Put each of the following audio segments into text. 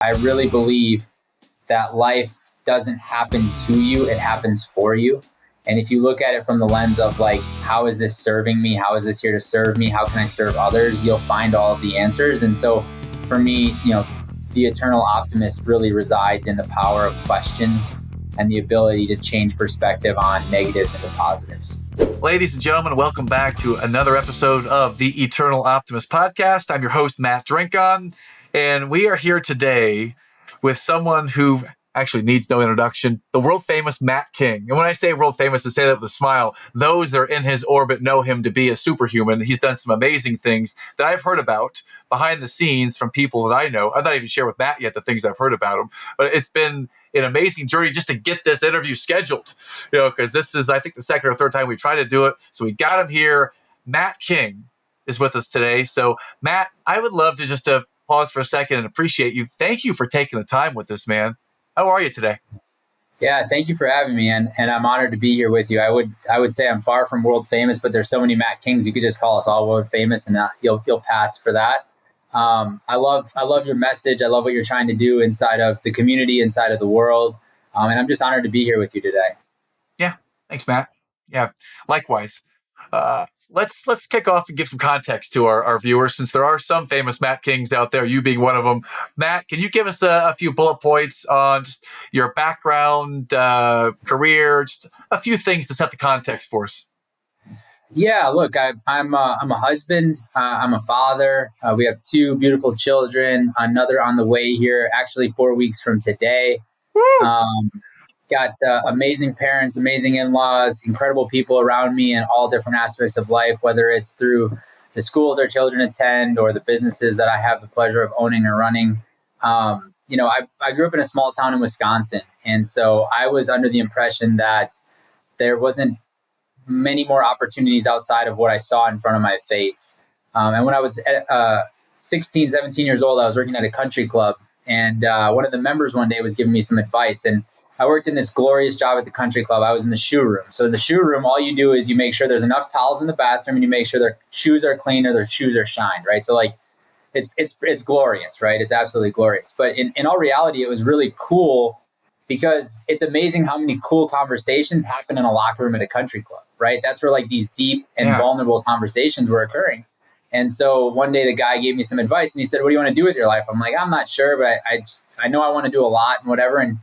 I really believe that life doesn't happen to you, it happens for you. And if you look at it from the lens of like, how is this serving me? How is this here to serve me? How can I serve others? You'll find all of the answers. And so for me, the eternal optimist really resides in the power of questions and the ability to change perspective on negatives into positives. Ladies and gentlemen, welcome back to another episode of the Eternal Optimist podcast. I'm your host, Matt Drinkon, and we are here today with someone who actually needs no introduction, the world famous Matt King. And when I say world famous, I say that with a smile. Those that are in his orbit know him to be a superhuman. He's done some amazing things that I've heard about behind the scenes from people that I know. I've not even shared with Matt yet the things I've heard about him, but it's been an amazing journey just to get this interview scheduled, because this is, I think, the second or third time we tried to do it. So we got him here. Matt King is with us today. So Matt, I would love to just pause for a second and appreciate you. Thank you for taking the time with this, man. How are you today? Yeah, thank you for having me, and I'm honored to be here with you. I would say I'm far from world famous, but there's so many Matt Kings. You could just call us all world famous, and you'll pass for that. I love your message. I love what you're trying to do inside of the community, inside of the world, and I'm just honored to be here with you today. Yeah, thanks, Matt. Yeah, likewise. Let's kick off and give some context to our viewers, since there are some famous Matt Kings out there, you being one of them. Matt, can you give us a few bullet points on just your background, career, just a few things to set the context for us? Yeah, look, I'm a husband. I'm a father. We have two beautiful children, another on the way here, actually 4 weeks from today. Got amazing parents, amazing in-laws, incredible people around me in all different aspects of life, whether it's through the schools our children attend or the businesses that I have the pleasure of owning or running. I grew up in a small town in Wisconsin. And so I was under the impression that there wasn't many more opportunities outside of what I saw in front of my face. And when I was 16, 17 years old, I was working at a country club. And one of the members one day was giving me some advice. And I worked in this glorious job at the country club. I was in the shoe room. So in the shoe room, all you do is you make sure there's enough towels in the bathroom and you make sure their shoes are clean or their shoes are shined, right? So like it's glorious, right? It's absolutely glorious. But in all reality, it was really cool because it's amazing how many cool conversations happen in a locker room at a country club, right? That's where like these deep and vulnerable conversations were occurring. And so one day the guy gave me some advice and he said, "What do you want to do with your life?" I'm like, "I'm not sure, but I know I want to do a lot and whatever." And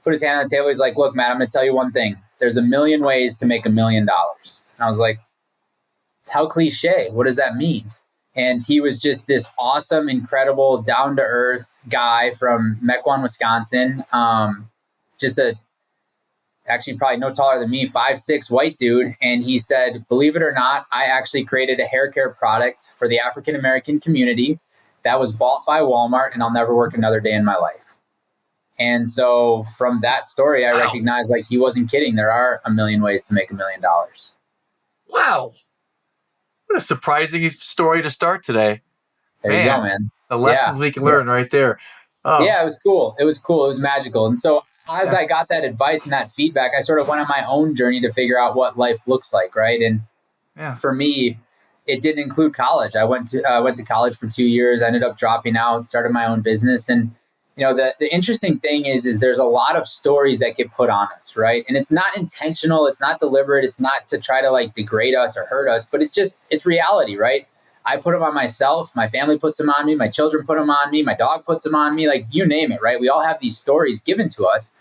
put his hand on the table. He's like, "Look, Matt, I'm going to tell you one thing. There's a million ways to make $1 million. And I was like, how cliche? What does that mean? And he was just this awesome, incredible, down-to-earth guy from Mequon, Wisconsin. Actually probably no taller than me, 5'6" white dude. And he said, "Believe it or not, I actually created a hair care product for the African-American community that was bought by Walmart, and I'll never work another day in my life." And so from that story, I recognized like he wasn't kidding. There are a million ways to make $1 million. Wow. What a surprising story to start today. There you go, man. The lessons we can learn right there. Oh. Yeah, it was cool. It was cool. It was magical. And so as I got that advice and that feedback, I sort of went on my own journey to figure out what life looks like, right? And for me, it didn't include college. I went to college for 2 years. I ended up dropping out, started my own business. And the interesting thing is there's a lot of stories that get put on us, right? And it's not intentional. It's not deliberate. It's not to try to like degrade us or hurt us, but it's reality, right? I put them on myself. My family puts them on me. My children put them on me. My dog puts them on me. Like you name it, right? We all have these stories given to us,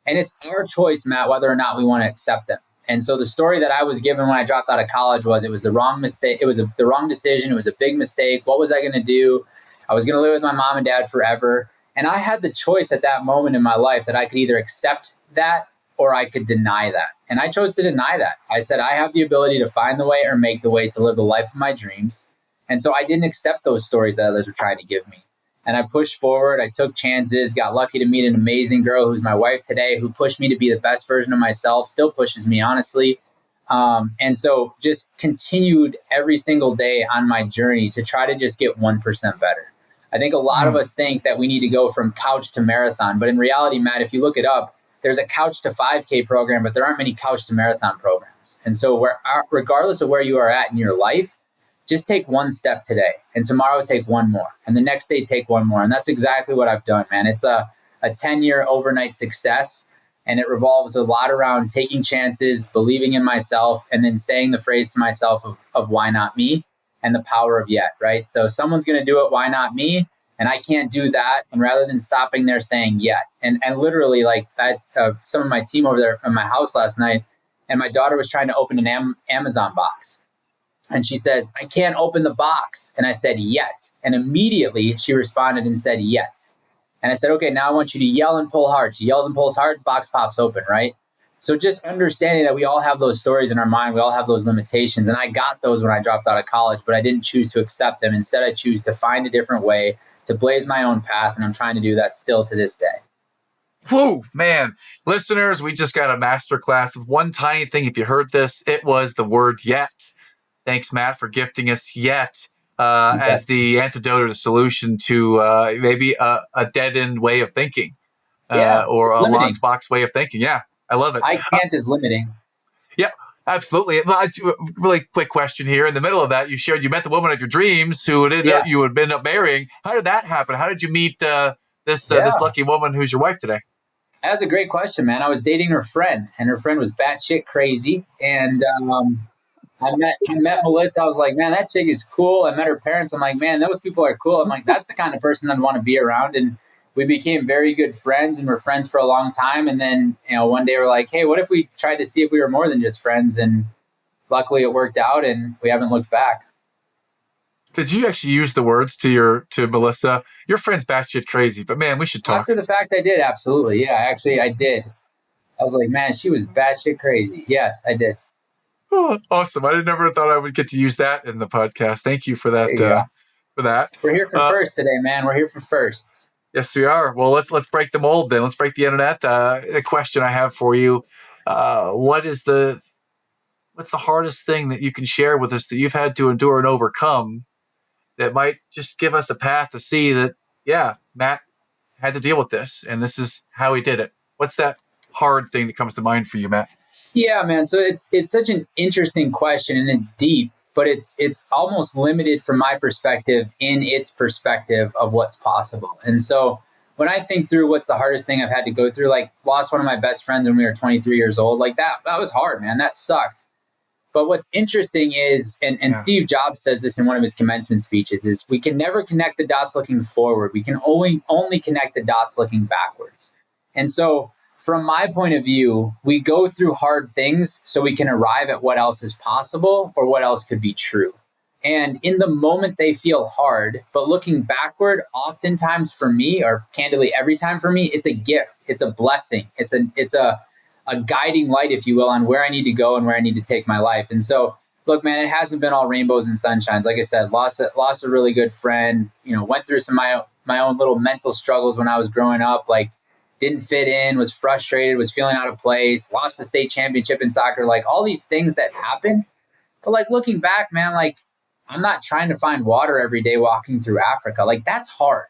and it's our choice, Matt, whether or not we want to accept them. And so the story that I was given when I dropped out of college was it was the wrong mistake. It was the wrong decision. It was a big mistake. What was I going to do? I was going to live with my mom and dad forever. And I had the choice at that moment in my life that I could either accept that or I could deny that. And I chose to deny that. I said, I have the ability to find the way or make the way to live the life of my dreams. And so I didn't accept those stories that others were trying to give me. And I pushed forward. I took chances, got lucky to meet an amazing girl who's my wife today, who pushed me to be the best version of myself, still pushes me, honestly. And so just continued every single day on my journey to try to just get 1% better. I think a lot of us think that we need to go from couch to marathon. But in reality, Matt, if you look it up, there's a couch to 5K program, but there aren't many couch to marathon programs. And so regardless of where you are at in your life, just take one step today, and tomorrow take one more, and the next day take one more. And that's exactly what I've done, man. It's a 10-year overnight success, and it revolves a lot around taking chances, believing in myself, and then saying the phrase to myself of why not me, and the power of yet, right? So someone's going to do it, why not me? And I can't do that. And rather than stopping there, saying yet. And literally, like, that's some of my team over there in my house last night, and my daughter was trying to open an Amazon box. And she says, I can't open the box. And I said, yet. And immediately she responded and said, yet. And I said, okay, now I want you to yell and pull hard. She yells and pulls hard, box pops open, right? So just understanding that we all have those stories in our mind. We all have those limitations. And I got those when I dropped out of college, but I didn't choose to accept them. Instead, I choose to find a different way to blaze my own path. And I'm trying to do that still to this day. Whoa, man. Listeners, we just got a masterclass with one tiny thing. If you heard this, it was the word yet. Thanks, Matt, for gifting us yet as the antidote or the solution to maybe a dead-end way of thinking or a locked-box way of thinking. Yeah, I love it. I can't is limiting. Yeah, absolutely. Really quick question here. In the middle of that, you shared you met the woman of your dreams who you would end up marrying. How did that happen? How did you meet this lucky woman who's your wife today? That's a great question, man. I was dating her friend, and her friend was batshit crazy. And I met Melissa. I was like, man, that chick is cool. I met her parents. I'm like, man, those people are cool. I'm like, that's the kind of person I'd want to be around. And we became very good friends, and we're friends for a long time. And then, one day we're like, hey, what if we tried to see if we were more than just friends? And luckily it worked out, and we haven't looked back. Did you actually use the words to Melissa? Your friend's batshit crazy, but man, we should talk. After the fact, I did. Absolutely. Yeah, actually, I did. I was like, man, she was batshit crazy. Yes, I did. Oh, awesome. I never thought I would get to use that in the podcast. Thank you for that. We're here for firsts today, man. We're here for firsts. Yes, we are. Well, let's break the mold then. Let's break the internet. A question I have for you. What's the hardest thing that you can share with us that you've had to endure and overcome that might just give us a path to see that, yeah, Matt had to deal with this and this is how he did it? What's that hard thing that comes to mind for you, Matt? Yeah, man. So it's such an interesting question, and it's deep, but it's almost limited from my perspective in its perspective of what's possible. And so when I think through what's the hardest thing I've had to go through, like lost one of my best friends when we were 23 years old, like that was hard, man. That sucked. But what's interesting is, and Steve Jobs says this in one of his commencement speeches, is we can never connect the dots looking forward. We can only connect the dots looking backwards. And so from my point of view, we go through hard things so we can arrive at what else is possible or what else could be true. And in the moment they feel hard, but looking backward, oftentimes for me, or candidly every time for me, it's a gift. It's a blessing. It's a guiding light, if you will, on where I need to go and where I need to take my life. And so, look, man, it hasn't been all rainbows and sunshines. Like I said, lost a really good friend, went through some of my own little mental struggles when I was growing up, like didn't fit in, was frustrated, was feeling out of place, lost the state championship in soccer, like all these things that happened. But like looking back, man, like I'm not trying to find water every day walking through Africa. Like that's hard.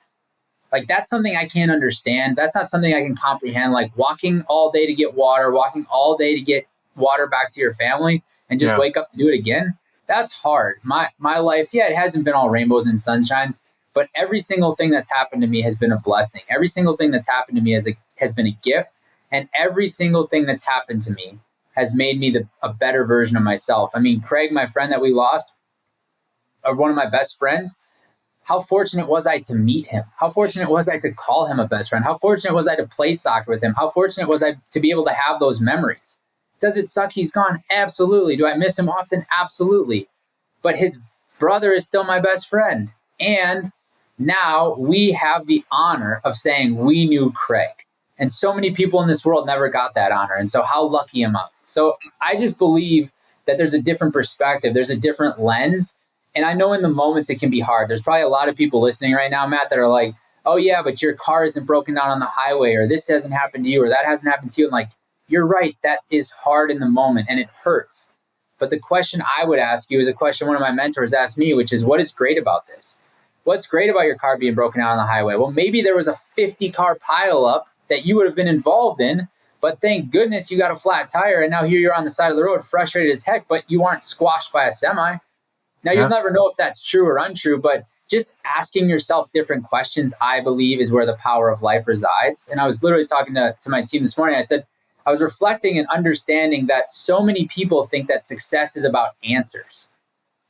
Like that's something I can't understand. That's not something I can comprehend. Like walking all day to get water, walking all day to get water back to your family and just wake up to do it again. That's hard. My life, it hasn't been all rainbows and sunshines, but every single thing that's happened to me has been a blessing. Every single thing that's happened to me has been a gift. And every single thing that's happened to me has made me a better version of myself. I mean, Craig, my friend that we lost, one of my best friends, how fortunate was I to meet him? How fortunate was I to call him a best friend? How fortunate was I to play soccer with him? How fortunate was I to be able to have those memories? Does it suck he's gone? Absolutely. Do I miss him often? Absolutely. But his brother is still my best friend. And now we have the honor of saying we knew Craig. And so many people in this world never got that honor. And so how lucky am I? So I just believe that there's a different perspective. There's a different lens. And I know in the moments it can be hard. There's probably a lot of people listening right now, Matt, that are like, oh yeah, but your car isn't broken down on the highway, or this hasn't happened to you, or that hasn't happened to you. And like, you're right, that is hard in the moment and it hurts. But the question I would ask you is a question one of my mentors asked me, which is, what is great about this? What's great about your car being broken down on the highway? Well, maybe there was a 50 car pileup that you would have been involved in, but thank goodness you got a flat tire and now here you're on the side of the road frustrated as heck, but you aren't squashed by a semi. Now, you'll never know if that's true or untrue, but just asking yourself different questions, I believe, is where the power of life resides. And I was literally talking to my team this morning. I said, I was reflecting and understanding that so many people think that success is about answers.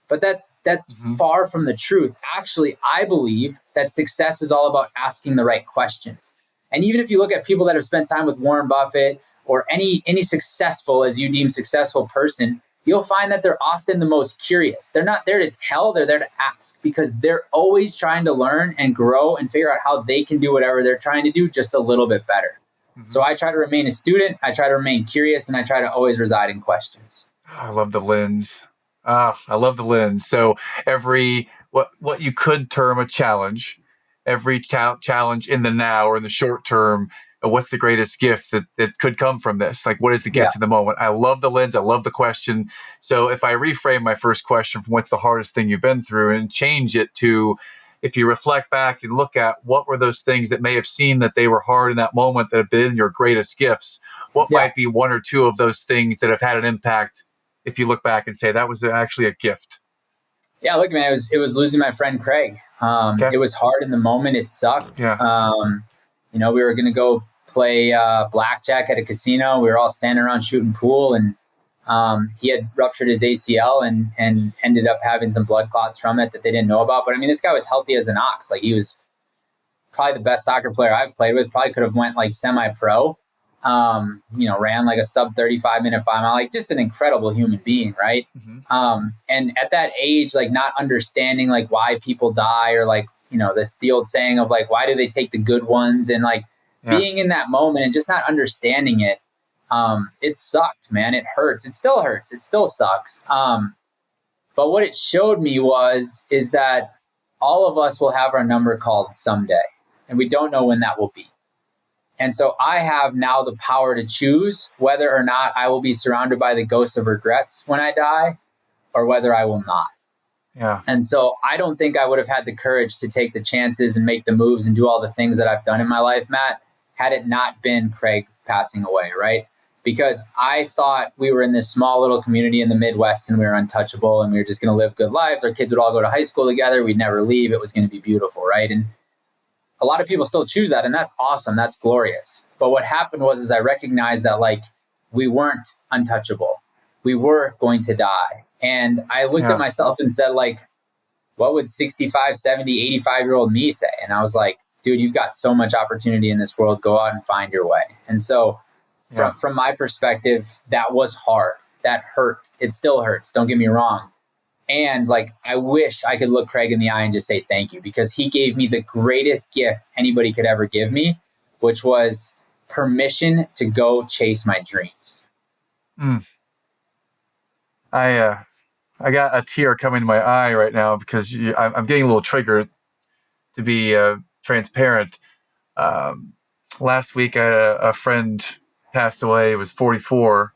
But that's far from the truth. Actually, I believe that success is all about asking the right questions. And even if you look at people that have spent time with Warren Buffett or any successful, as you deem successful person, you'll find that they're often the most curious. They're not there to tell, they're there to ask, because they're always trying to learn and grow and figure out how they can do whatever they're trying to do just a little bit better. So I try to remain a student, I try to remain curious, and I try to always reside in questions. I love the lens. I love the lens. So every, what you could term a challenge, every challenge in the now or in the short term, what's the greatest gift that could come from this? Like, what is the gift in the moment? I love the lens. I love the question. So if I reframe my first question from what's the hardest thing you've been through and change it to, if you reflect back and look at what were those things that may have seemed that they were hard in that moment that have been your greatest gifts, what might be one or two of those things that have had an impact if you look back and say that was actually a gift? Yeah, look, man, it was losing my friend Craig. It was hard in the moment. It sucked. We were going to go play blackjack at a casino. We were all standing around shooting pool, and he had ruptured his ACL and ended up having some blood clots from it that they didn't know about. But I mean, this guy was healthy as an ox. Like, he was probably the best soccer player I've played with. Probably could have went like semi-pro. Ran like a sub 35-minute 5-mile, like just an incredible human being, right? And at that age, like not understanding like why people die, or like, the old saying of like, why do they take the good ones? And like being in that moment and just not understanding it, it sucked, man. It hurts. It still hurts. It still sucks. But what it showed me is that all of us will have our number called someday, and we don't know when that will be. And so I have now the power to choose whether or not I will be surrounded by the ghosts of regrets when I die, or whether I will not. Yeah. And so I don't think I would have had the courage to take the chances and make the moves and do all the things that I've done in my life, Matt, had it not been Craig passing away, right? Because I thought we were in this small little community in the Midwest and we were untouchable and we were just going to live good lives. Our kids would all go to high school together. We'd never leave. It was going to be beautiful, right? And a lot of people still choose that, and that's awesome. That's glorious. But what happened was I recognized that like we weren't untouchable. We were going to die. And I looked at myself and said, like, what would 65, 70, 85-year-old me say? And I was like, dude, you've got so much opportunity in this world. Go out and find your way. And so from my perspective, that was hard. That hurt. It still hurts. Don't get me wrong. And like, I wish I could look Craig in the eye and just say thank you, because he gave me the greatest gift anybody could ever give me, which was permission to go chase my dreams. I got a tear coming to my eye right now because I'm getting a little triggered, to be transparent. Last week, a friend passed away. He was 44,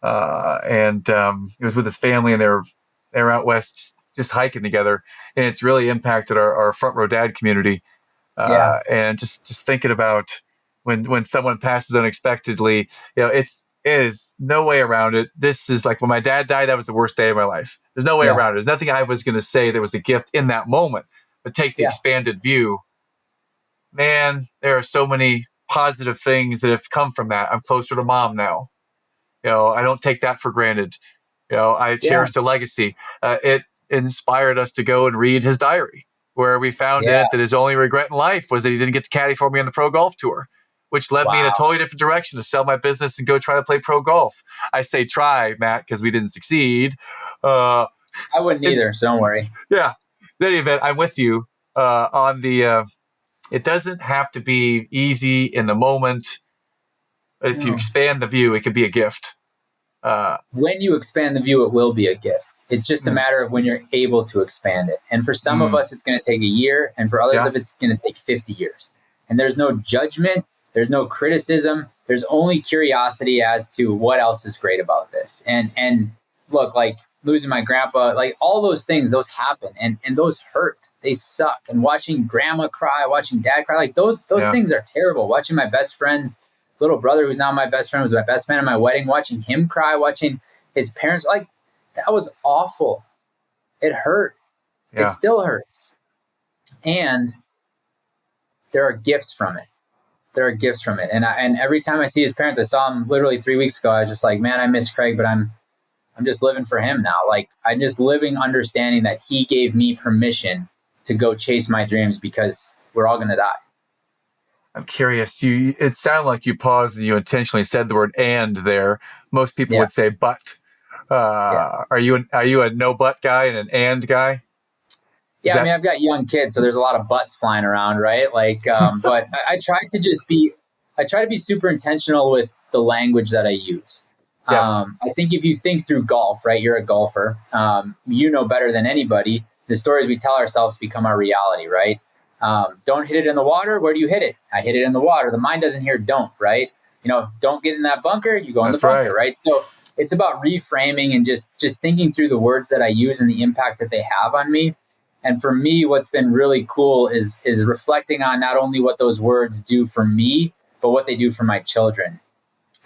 and he was with his family, and they're out west just hiking together, and it's really impacted our front row dad community. And just thinking about when someone passes unexpectedly, it is no way around it. This is like when my dad died, that was the worst day of my life. There's no way around it. There's nothing I was going to say that was a gift in that moment, but take the expanded view. Man, there are so many positive things that have come from that. I'm closer to mom now. I don't take that for granted. I cherish the legacy. It inspired us to go and read his diary, where we found in it that his only regret in life was that he didn't get to caddy for me on the pro golf tour, which led me in a totally different direction to sell my business and go try to play pro golf. I say try, Matt, because we didn't succeed. I wouldn't either, so don't worry. Yeah. In any event, I'm with you on the, it doesn't have to be easy in the moment. If you expand the view, it could be a gift. When you expand the view, it will be a gift. It's just a matter of when you're able to expand it. And for some of us, it's going to take a year. And for others of it's going to take 50 years. And there's no judgment. There's no criticism. There's only curiosity as to what else is great about this. And look, like losing my grandpa, like all those things, those happen. And those hurt. They suck. And watching grandma cry, watching dad cry, like those things are terrible. Watching my best friend's little brother, who's now my best friend, was my best man at my wedding, watching him cry, watching his parents, like that was awful. It hurt. Yeah. It still hurts. And there are gifts from it. There are gifts from it. And every time I see his parents, I saw him literally 3 weeks ago. I was just like, man, I miss Craig, but I'm just living for him now. Like, I'm just living understanding that he gave me permission to go chase my dreams, because we're all going to die. I'm curious. It sounded like you paused and you intentionally said the word "and" there. Most people would say "but." Are you a no "but" guy and an "and" guy? Yeah, I mean, I've got young kids, so there's a lot of butts flying around, right? Like, but I try to be super intentional with the language that I use. Yes. I think if you think through golf, right, you're a golfer, you know better than anybody, the stories we tell ourselves become our reality, right? Don't hit it in the water. Where do you hit it? I hit it in the water. The mind doesn't hear don't, right? Don't get in that bunker. You go in the bunker, right? So it's about reframing and just thinking through the words that I use and the impact that they have on me. And for me, what's been really cool is reflecting on not only what those words do for me, but what they do for my children.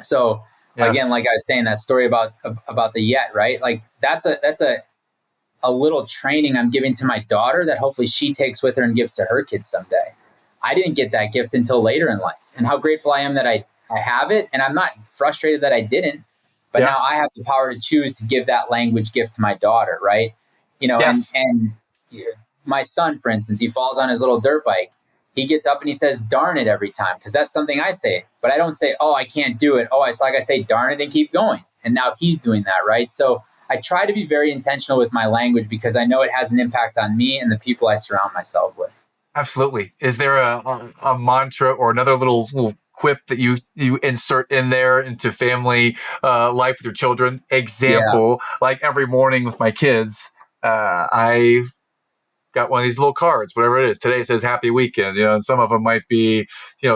So again, like I was saying, that story about the yet, right? Like that's a little training I'm giving to my daughter that hopefully she takes with her and gives to her kids someday. I didn't get that gift until later in life, and how grateful I am that I have it. And I'm not frustrated that I didn't, but now I have the power to choose to give that language gift to my daughter, right? And my son, for instance, he falls on his little dirt bike. He gets up and he says, darn it, every time, because that's something I say. But I don't say, oh, I can't do it. Oh, it's like I say, darn it, and keep going. And now he's doing that, right? So I try to be very intentional with my language, because I know it has an impact on me and the people I surround myself with. Absolutely. Is there a mantra or another little quip that you insert in there into family life with your children? Example, like every morning with my kids, I got one of these little cards, whatever it is. Today it says happy weekend, and some of them might be,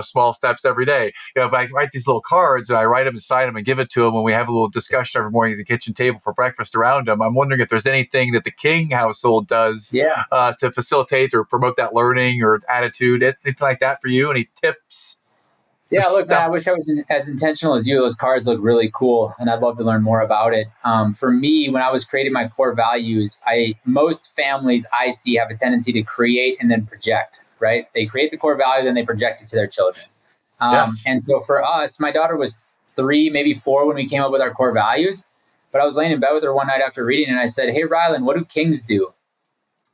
small steps every day. But I write these little cards and I write them and sign them and give it to them when we have a little discussion every morning at the kitchen table for breakfast around them. I'm wondering if there's anything that the King household does to facilitate or promote that learning or attitude, anything like that for you? Any tips? Yeah, look, man, I wish I was as intentional as you. Those cards look really cool, and I'd love to learn more about it. For me, when I was creating my core values, most families I see have a tendency to create and then project, right? They create the core value, then they project it to their children. And so for us, my daughter was 3, maybe 4 when we came up with our core values. But I was laying in bed with her one night after reading, and I said, hey, Rylan, what do kings do?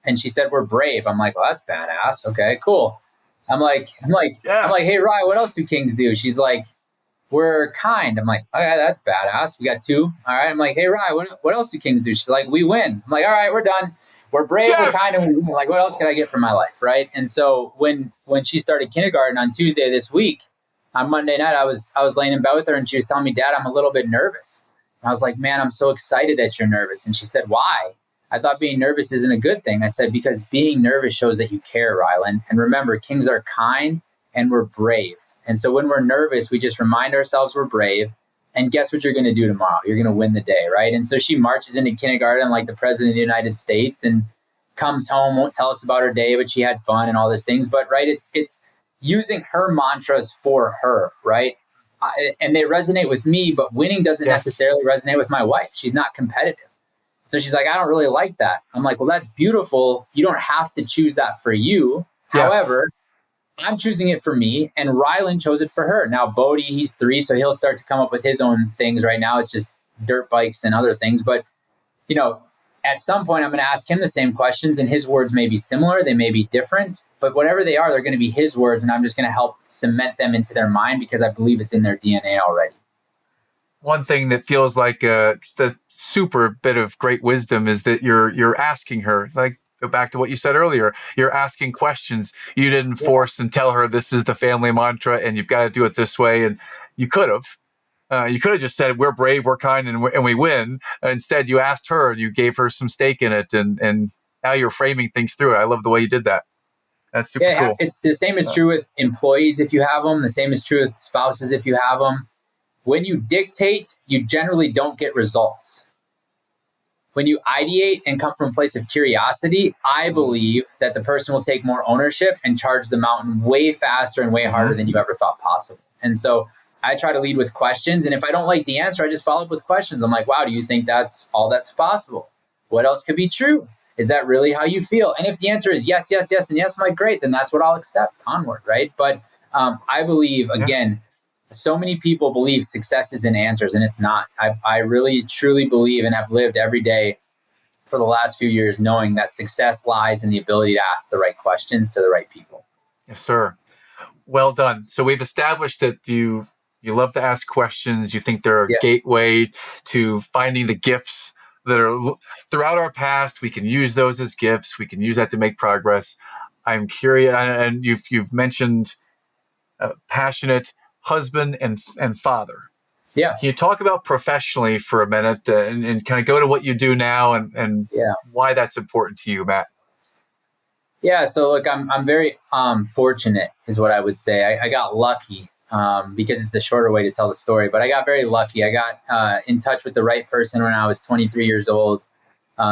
And she said, we're brave. I'm like, well, that's badass. Okay, cool. I'm like, hey, Ryan, what else do kings do? She's like, we're kind. I'm like, okay, that's badass. We got 2. All right. I'm like, hey, Ryan, what else do kings do? She's like, we win. I'm like, all right, we're done. We're brave, we're kind, and we win. Like, what else can I get from my life, right? And so when she started kindergarten on Tuesday this week, on Monday night, I was laying in bed with her, and she was telling me, Dad, I'm a little bit nervous. And I was like, man, I'm so excited that you're nervous. And she said, why? I thought being nervous isn't a good thing. I said, because being nervous shows that you care, Rylan. And remember, kings are kind and we're brave. And so when we're nervous, we just remind ourselves we're brave. And guess what you're going to do tomorrow? You're going to win the day, right? And so she marches into kindergarten like the president of the United States and comes home, won't tell us about her day, but she had fun and all these things. But, right, it's using her mantras for her, right? And they resonate with me, but winning doesn't necessarily resonate with my wife. She's not competitive. So she's like, I don't really like that. I'm like, well, that's beautiful. You don't have to choose that for you. However, I'm choosing it for me, and Rylan chose it for her. Now, Bodie, he's 3, so he'll start to come up with his own things. Right now, it's just dirt bikes and other things. But, at some point, I'm going to ask him the same questions, and his words may be similar. They may be different. But whatever they are, they're going to be his words, and I'm just going to help cement them into their mind because I believe it's in their DNA already. One thing that feels like the super bit of great wisdom is that you're asking her, like, go back to what you said earlier. You're asking questions. You didn't force and tell her this is the family mantra and you've got to do it this way. And you could have just said, we're brave, we're kind, and we win. Instead, you asked her and you gave her some stake in it. And now you're framing things through it. I love the way you did that. That's super cool. It's the same is true with employees if you have them. The same is true with spouses if you have them. When you dictate, you generally don't get results. When you ideate and come from a place of curiosity, I believe that the person will take more ownership and charge the mountain way faster and way harder than you ever thought possible. And so I try to lead with questions. And if I don't like the answer, I just follow up with questions. I'm like, wow, do you think that's all that's possible? What else could be true? Is that really how you feel? And if the answer is yes, yes, yes, and yes, I'm like, great, then that's what I'll accept, onward, right? But I believe, again, so many people believe success is in answers, and it's not. I really, truly believe and have lived every day for the last few years knowing that success lies in the ability to ask the right questions to the right people. Yes, sir. Well done. So we've established that you love to ask questions. You think they're a gateway to finding the gifts that are throughout our past. We can use those as gifts. We can use that to make progress. I'm curious, and you've mentioned passionate husband and father. Yeah. Can you talk about professionally for a minute and kind of go to what you do now and why that's important to you, Matt? Yeah. So look, I'm very fortunate is what I would say. I got lucky because it's a shorter way to tell the story, but I got very lucky. I got in touch with the right person when I was 23 years old.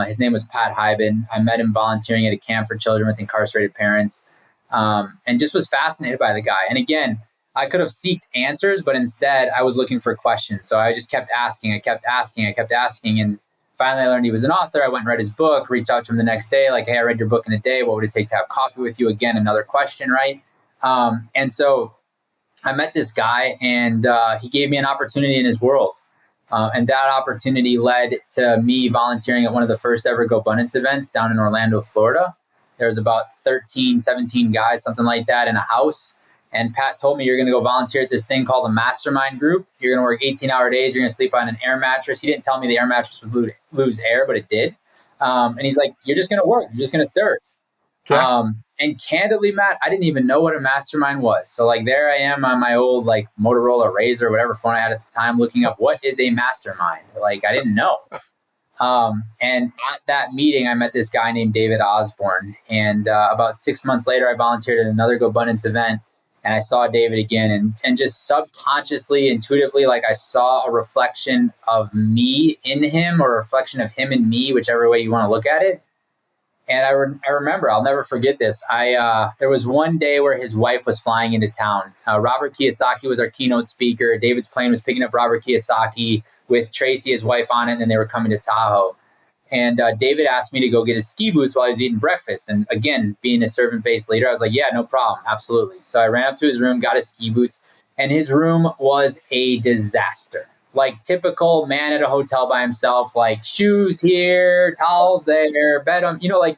His name was Pat Hyben. I met him volunteering at a camp for children with incarcerated parents, and just was fascinated by the guy. And again, I could have sought answers, but instead I was looking for questions. So I just kept asking. I kept asking. And finally I learned he was an author. I went and read his book, reached out to him the next day. Like, hey, I read your book in a day. What would it take to have coffee with you? Again, another question, right? And so I met this guy, and he gave me an opportunity in his world. And that opportunity led to me volunteering at one of the first ever GoBundance events down in Orlando, Florida. There was about 13, 17 guys, something like that, in a house. And Pat told me, you're going to go volunteer at this thing called a mastermind group. You're going to work 18-hour days. You're going to sleep on an air mattress. He didn't tell me the air mattress would lose air, but it did. And he's like, you're just going to work. You're just going to serve. Okay. And candidly, Matt, I didn't even know what a mastermind was. So like there I am on my old like Motorola Razr, whatever phone I had at the time, looking up what is a mastermind. Like I didn't know. And at that meeting, I met this guy named David Osborne. And about 6 months later, I volunteered at another GoBundance event. And I saw David again, and just subconsciously, intuitively, like I saw a reflection of me in him, or a reflection of him in me, whichever way you want to look at it. And I remember, I'll never forget this. There was one day where his wife was flying into town. Robert Kiyosaki was our keynote speaker. David's plane was picking up Robert Kiyosaki with Tracy, his wife, on it, and then they were coming to Tahoe. And David asked me to go get his ski boots while he was eating breakfast. And again, being a servant-based leader, I was like, yeah, no problem. Absolutely. So I ran up to his room, got his ski boots, and his room was a disaster. Like typical man at a hotel by himself, like shoes here, towels there, bed on, like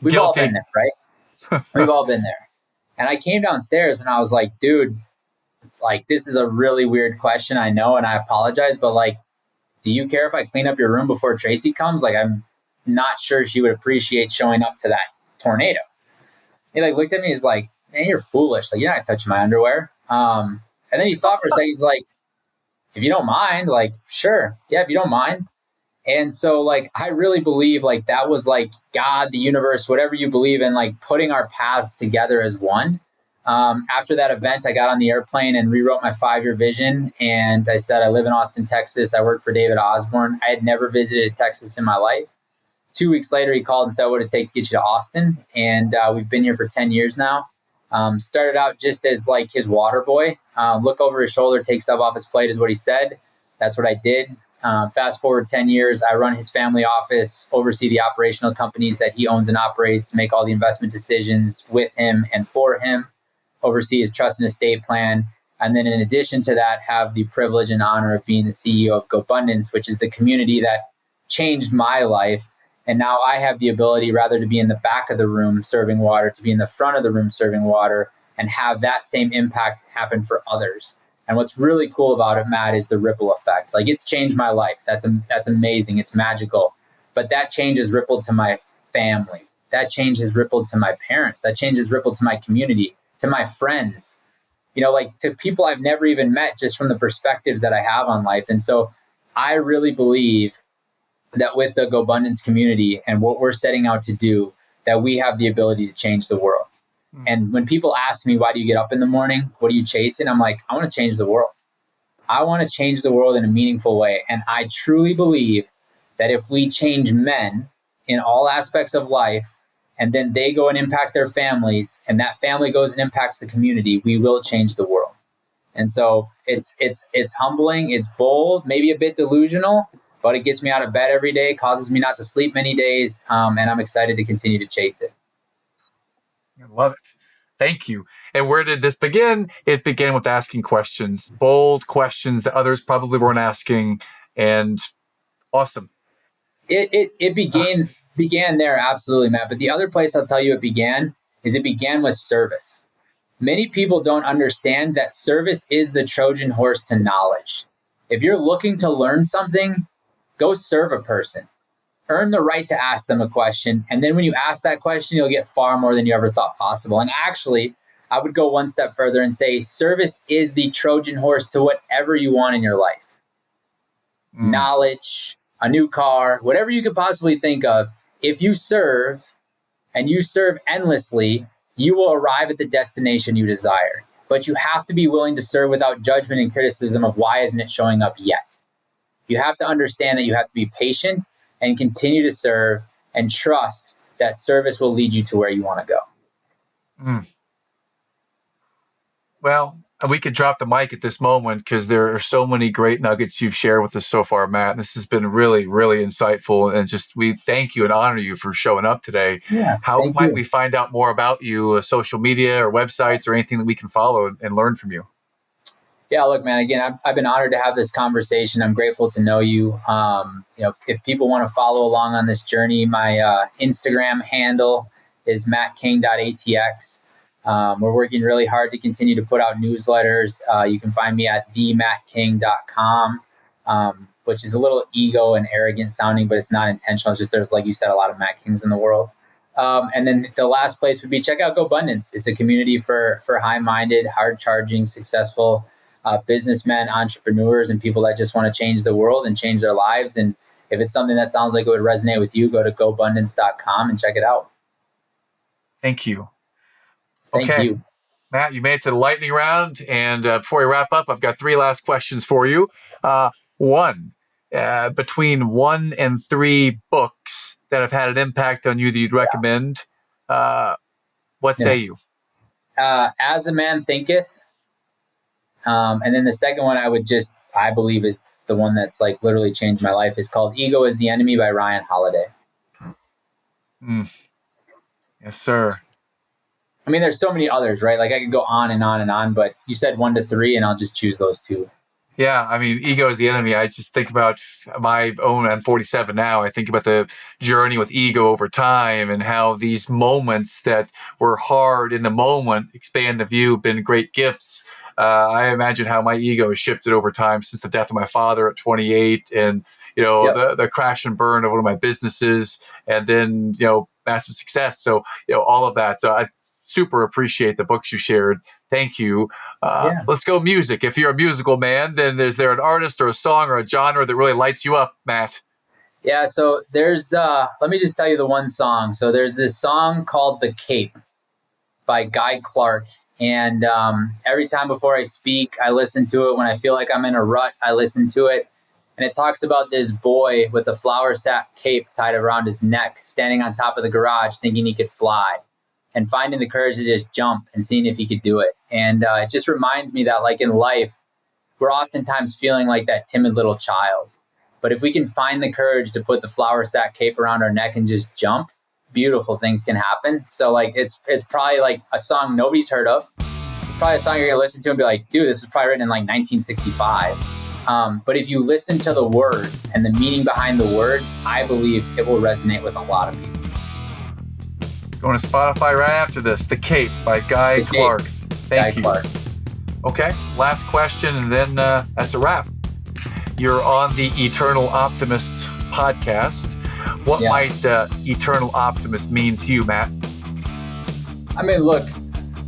we've Guilty. all been there, right? We've all been there. And I came downstairs and I was like, dude, like this is a really weird question, I know, and I apologize, but like, do you care if I clean up your room before Tracy comes? Like, I'm not sure she would appreciate showing up to that tornado. He like looked at me, he's like, man, you're foolish. Like, you're not touching my underwear. And then he thought for a second, he's like, if you don't mind, like, sure. Yeah, if you don't mind. And so like, I really believe like that was like God, the universe, whatever you believe in, like putting our paths together as one. After that event, I got on the airplane and rewrote my 5-year vision. And I said, I live in Austin, Texas. I work for David Osborne. I had never visited Texas in my life. 2 weeks later, he called and said, what would it take to get you to Austin? And we've been here for 10 years now. Started out just as like his water boy. Look over his shoulder, take stuff off his plate is what he said. That's what I did. Fast forward 10 years, I run his family office, oversee the operational companies that he owns and operates, make all the investment decisions with him and for him, oversee his trust and estate plan. And then in addition to that, have the privilege and honor of being the CEO of GoBundance, which is the community that changed my life. And now I have the ability rather to be in the back of the room serving water, to be in the front of the room serving water, and have that same impact happen for others. And what's really cool about it, Matt, is the ripple effect. Like it's changed my life. That's amazing. It's magical. But that change has rippled to my family. That change has rippled to my parents. That change has rippled to my community, to my friends, like to people I've never even met, just from the perspectives that I have on life. And so I really believe that with the GoBundance community and what we're setting out to do, that we have the ability to change the world. And when people ask me, why do you get up in the morning? What are you chasing? I'm like, I want to change the world. I want to change the world in a meaningful way. And I truly believe that if we change men in all aspects of life, and then they go and impact their families, and that family goes and impacts the community, we will change the world. And so it's humbling, it's bold, maybe a bit delusional, but it gets me out of bed every day, causes me not to sleep many days, and I'm excited to continue to chase it. I love it. Thank you. And where did this begin? It began with asking questions, bold questions that others probably weren't asking, and awesome. It began there, absolutely, Matt. But the other place I'll tell you it began with service. Many people don't understand that service is the Trojan horse to knowledge. If you're looking to learn something, go serve a person. Earn the right to ask them a question. And then when you ask that question, you'll get far more than you ever thought possible. And actually, I would go one step further and say service is the Trojan horse to whatever you want in your life. Knowledge, a new car, whatever you could possibly think of. If you serve and you serve endlessly, you will arrive at the destination you desire. But you have to be willing to serve without judgment and criticism of why isn't it showing up yet. You have to understand that you have to be patient and continue to serve and trust that service will lead you to where you want to go. Well, we could drop the mic at this moment because there are so many great nuggets you've shared with us so far, Matt. This has been really, really insightful. And just we thank you and honor you for showing up today. Yeah, how might we find out more about you, social media or websites or anything that we can follow and learn from you? Yeah, look, man, again, I've been honored to have this conversation. I'm grateful to know you. If people want to follow along on this journey, my Instagram handle is mattking.atx. We're working really hard to continue to put out newsletters. You can find me at themattking.com, which is a little ego and arrogant sounding, but it's not intentional. It's just there's, like you said, a lot of Matt Kings in the world. And then the last place would be check out GoBundance. It's a community for high-minded, hard-charging, successful businessmen, entrepreneurs, and people that just want to change the world and change their lives. And if it's something that sounds like it would resonate with you, go to GoBundance.com and check it out. Thank you. Thank you. Matt, you made it to the lightning round. And before we wrap up, I've got 3 last questions for you. One, between 1 and 3 books that have had an impact on you that you'd recommend, what say you? As a Man Thinketh. And then the second one I believe is the one that's like literally changed my life, is called Ego is the Enemy by Ryan Holiday. Yes, sir. I mean, there's so many others, right? Like I could go on and on and on, but you said 1 to 3 and I'll just choose those 2. Yeah, I mean, ego is the enemy. I just think about my own, I'm 47 now. I think about the journey with ego over time and how these moments that were hard in the moment expand the view, been great gifts. I imagine how my ego has shifted over time since the death of my father at 28 and, the crash and burn of one of my businesses and then, massive success. So, all of that. So I super appreciate the books you shared. Thank you. Let's go music. If you're a musical man, then is there an artist or a song or a genre that really lights you up, Matt? Yeah. So there's, let me just tell you the one song. So there's this song called The Cape by Guy Clark. And every time before I speak, I listen to it. When I feel like I'm in a rut, I listen to it. And it talks about this boy with a flower sack cape tied around his neck, standing on top of the garage, thinking he could fly, and finding the courage to just jump and seeing if he could do it. And it just reminds me that, like in life, we're oftentimes feeling like that timid little child. But if we can find the courage to put the flower sack cape around our neck and just jump, beautiful things can happen. So like it's probably like a song nobody's heard of. It's probably a song you're gonna listen to and be like, dude, this was probably written in like 1965. But if you listen to the words and the meaning behind the words, I believe it will resonate with a lot of people. Going to Spotify right after this. The Cape by Guy Clark. Thank you. Clark. Okay, last question, and then that's a wrap. You're on the Eternal Optimist podcast. What might Eternal Optimist mean to you, Matt? I mean, look,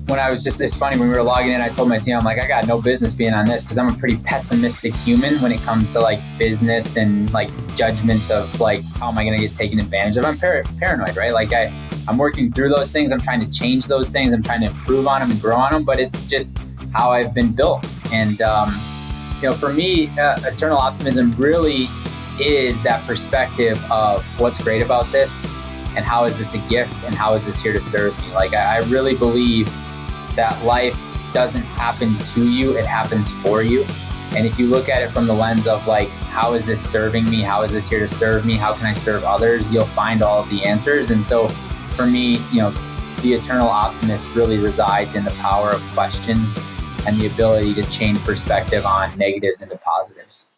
when I was it's funny, when we were logging in, I told my team, I'm like, I got no business being on this because I'm a pretty pessimistic human when it comes to like business and like judgments of like, how am I going to get taken advantage of? I'm paranoid, right? Like I'm working through those things. I'm trying to change those things. I'm trying to improve on them and grow on them, but it's just how I've been built. And, for me, eternal optimism really is that perspective of what's great about this and how is this a gift and how is this here to serve me? Like, I really believe that life doesn't happen to you, it happens for you. And if you look at it from the lens of like, how is this serving me? How is this here to serve me? How can I serve others? You'll find all of the answers. And so for me, the eternal optimist really resides in the power of questions and the ability to change perspective on negatives into positives.